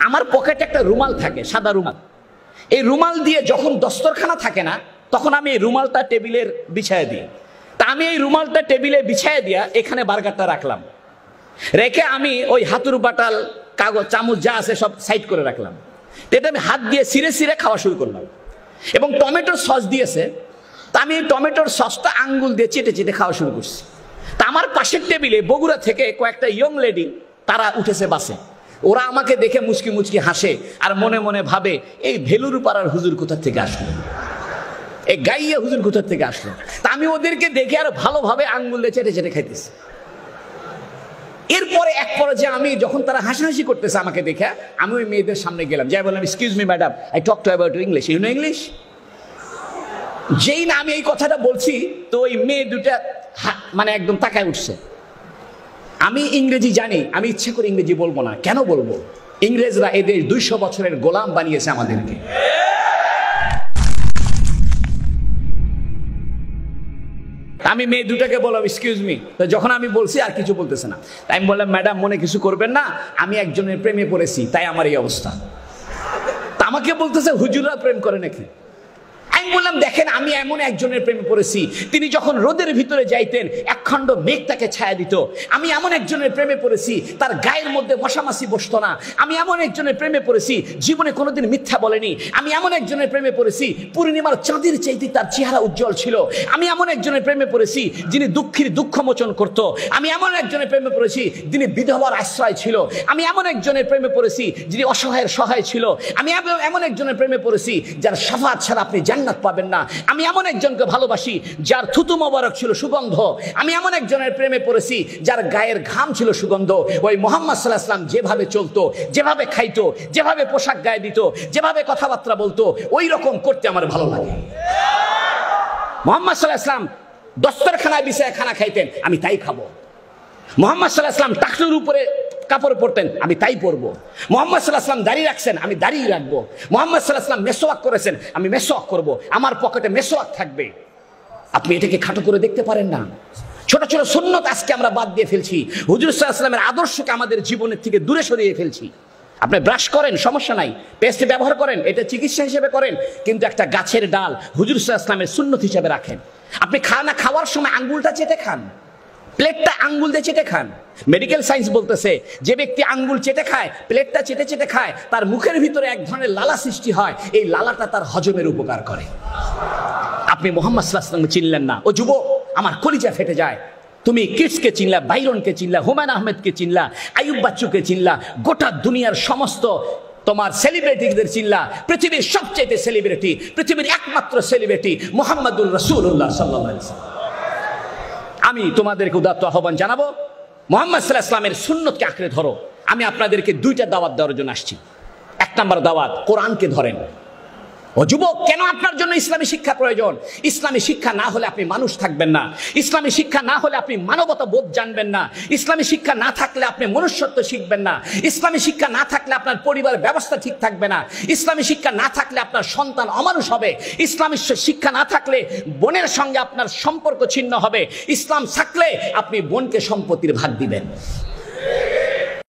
আমার পকেটে একটা রুমাল থাকে, সাদা রুমাল। এই রুমাল দিয়ে যখন দস্তরখানা থাকে না, তখন আমি এই রুমালটা টেবিলের বিছায় দিই। তা আমি এই রুমালটা টেবিলে বিছায় দিয়া এখানে বার্গারটা রাখলাম, রেখে আমি ওই হাতুর বাটাল কাগজ চামচ যা আছে সব সাইড করে রাখলাম। এটা আমি হাত দিয়ে সিরে সিরে খাওয়া শুরু করলাম। এবং টমেটোর সস দিয়েছে, তা আমি টমেটোর সসটা আঙ্গুল দিয়ে চেটে চেটে খাওয়া শুরু করছি। তা আমার পাশের টেবিলে বগুড়া থেকে কয়েকটা ইয়ং লেডি তারা উঠেছে বাসে। ওরা আমাকে দেখে মুচকি মুচকি হাসে আর মনে মনে ভাবে এই ভেলুর পাড়ার হুজুর কোথা থেকে আসলো, এই গাইয়া হুজুর কোথা থেকে আসলো। তা আমি ওদেরকে দেখে আর ভালোভাবে আঙ্গুল দিয়ে চেটে চেটে খাইতেছি। এরপরে এক পর্যায়ে আমি যখন তারা হাসাহাসি করতেছে আমাকে দেখে, আমি ওই মেয়েদের সামনে গেলাম, যাই বললাম, excuse me madam, I talk to about English, you know English. যেই না আমি এই কথাটা বলছি, তো ওই মেয়ে দুটা মানে একদম তাকায় উঠছে। আমি ইংরেজি জানি, আমি ইচ্ছে করে ইংরেজি বলবো না। কেন বলবো? ইংরেজরা এদের 200 বছরের গোলাম বানিয়েছে আমাদেরকে। আমি মেয়ে দুটাকে বললাম এক্সকিউজ মি। তো যখন আমি বলছি আর কিছু বলতেছে না, তাই আমি বললাম, ম্যাডাম মনে কিছু করবেন না, আমি একজনের প্রেমে পড়েছি, তাই আমার এই অবস্থা। তা আমাকে বলতেছে হুজুররা প্রেম করে নাকি? আমি বললাম, দেখেন আমি এমন একজনের প্রেমে পড়েছি, তিনি যখন রোদের ভিতরে যাইতেন একখণ্ড মেঘ তাকে ছায়া দিত। আমি এমন একজনের প্রেমে পড়েছি, তার গায়ের মধ্যে মশামাছি বসতো না। আমি এমন একজনের প্রেমে পড়েছি, জীবনে কোনোদিন মিথ্যা বলেনি। আমি এমন একজনের প্রেমে পড়েছি, পূর্ণিমার চাঁদের চাইতে তার চেহারা উজ্জ্বল ছিল। আমি এমন একজনের প্রেমে পড়েছি, যিনি দুঃখীর দুঃখ মোচন করত। আমি এমন একজনের প্রেমে পড়েছি, যিনি বিধবার আশ্রয় ছিল। আমি এমন একজনের প্রেমে পড়েছি, যিনি অসহায়ের সহায় ছিল। আমি এমন একজনের প্রেমে পড়েছি, যার শাফাত ছাড়া আপনি জান্নাত পাবেন না। আমি এমন একজনকে ভালোবাসি, যার থুতু মোবারক ছিল সুগন্ধ। আমি এমন একজনের প্রেমে পড়েছি, যার গায়ের ঘাম ছিল সুগন্ধ। ওই মুহাম্মদ সাল্লাল্লাহু আলাইহি ওয়াসাল্লাম যেভাবে চলতো, যেভাবে খাইতো, যেভাবে পোশাক গায়ে দিত, যেভাবে কথাবার্তা বলতো, ওই রকম করতে আমার ভালো লাগে। মুহাম্মদ সাল্লাল্লাহু আলাইহি ওয়াসাল্লাম দস্তরখানায় বিছায় খানা খাইতেন, আমি তাই খাবো। মুহাম্মদ সাল্লাল্লাহু আলাইহি ওয়াসাল্লাম টাকনুর উপরে কাপড় পরতেন, আমি তাই পরবো। মুহাম্মদ সাল্লাল্লাহু আলাইহি ওয়াসাল্লাম দাড়ি রাখছেন, আমি দাড়ি রাখবো। মুহাম্মদ সাল্লাল্লাহু আলাইহি ওয়াসাল্লাম মেসওয়াক করেছেন, আমি মেসওয়াক করব। আমার পকেটে মেসওয়াক থাকবে। আপনি এটাকে খাটো করে দেখতে পারেন না? ছোট ছোট সুন্নত আজকে আমরা বাদ দিয়ে ফেলছি, হুজুর সাল্লাল্লাহু আলাইহি ওয়াসাল্লামের আদর্শকে আমাদের জীবনের থেকে দূরে সরিয়ে ফেলছি। আপনি ব্রাশ করেন, সমস্যা নাই, পেস্ট ব্যবহার করেন, এটা চিকিৎসা হিসেবে করেন, কিন্তু একটা গাছের ডাল হুজুর সাল্লাল্লাহু আলাইহি ওয়াসাল্লামের সুন্নত হিসেবে রাখেন। আপনি খানা খাওয়ার সময় আঙ্গুলটা চেটে খান, প্লেটটা আঙ্গুল দিয়ে চেটে খান। মেডিকেল সায়েন্স বলতেছে, যে ব্যক্তি আঙ্গুল চেটে খায়, প্লেটটা চেটে চেটে খায়, তার মুখের ভিতরে এক ধরনের লালা সৃষ্টি হয়। এই লালাটা তার হজমের উপকার করে। আপনি মুহাম্মদ সাল্লাল্লাহু আলাইহি ওয়াসাল্লাম চিনলেন না। ও যুবক, আমার কলিজা ফেটে যায়। তুমি কিডসকে চিনলা, বাইরনকে চিনলা, হুমায়ুন আহমেদকে চিনলা, আইয়ুব বাচ্চুকে চিনলা, গোটা দুনিয়ার সমস্ত তোমার সেলিব্রিটিদের চিনলা। পৃথিবীর সবচেয়ে সেলিব্রিটি, পৃথিবীর একমাত্র সেলিব্রিটি মুহাম্মদুর রাসূলুল্লাহ সাল্লাল্লাহু আলাইহি ওয়াসাল্লাম। আমি তোমাদেরকে উদাত্ত আহ্বান জানাবো, মুহাম্মদ সাল্লাল্লাহু আলাইহি ওয়াসাল্লামের সুন্নতকে আঁকড়ে ধরো। আমি আপনাদেরকে 2টা দাওয়াত দেওয়ার জন্য আসছি। 1 নম্বর দাওয়াত, কোরআনকে ধরেন। ও যুবক, কেন আপনার জন্য ইসলামী শিক্ষা প্রয়োজন? ইসলামী শিক্ষা না হলে আপনি মানুষ থাকবেন না। ইসলামী শিক্ষা না হলে আপনি মানবতা বোধ জানবেন না। ইসলামী শিক্ষা না থাকলে আপনি মনুষ্যত্ব শিখবেন না। ইসলামী শিক্ষা না থাকলে আপনার পরিবার ব্যবস্থা ঠিক থাকবে না। ইসলামী শিক্ষা না থাকলে আপনার সন্তান অমানুষ হবে। ইসলামী শিক্ষা না থাকলে বোনের সঙ্গে আপনার সম্পর্ক ছিন্ন হবে। ইসলাম থাকলে আপনি বোনকে সম্পত্তির ভাগ দিবেন।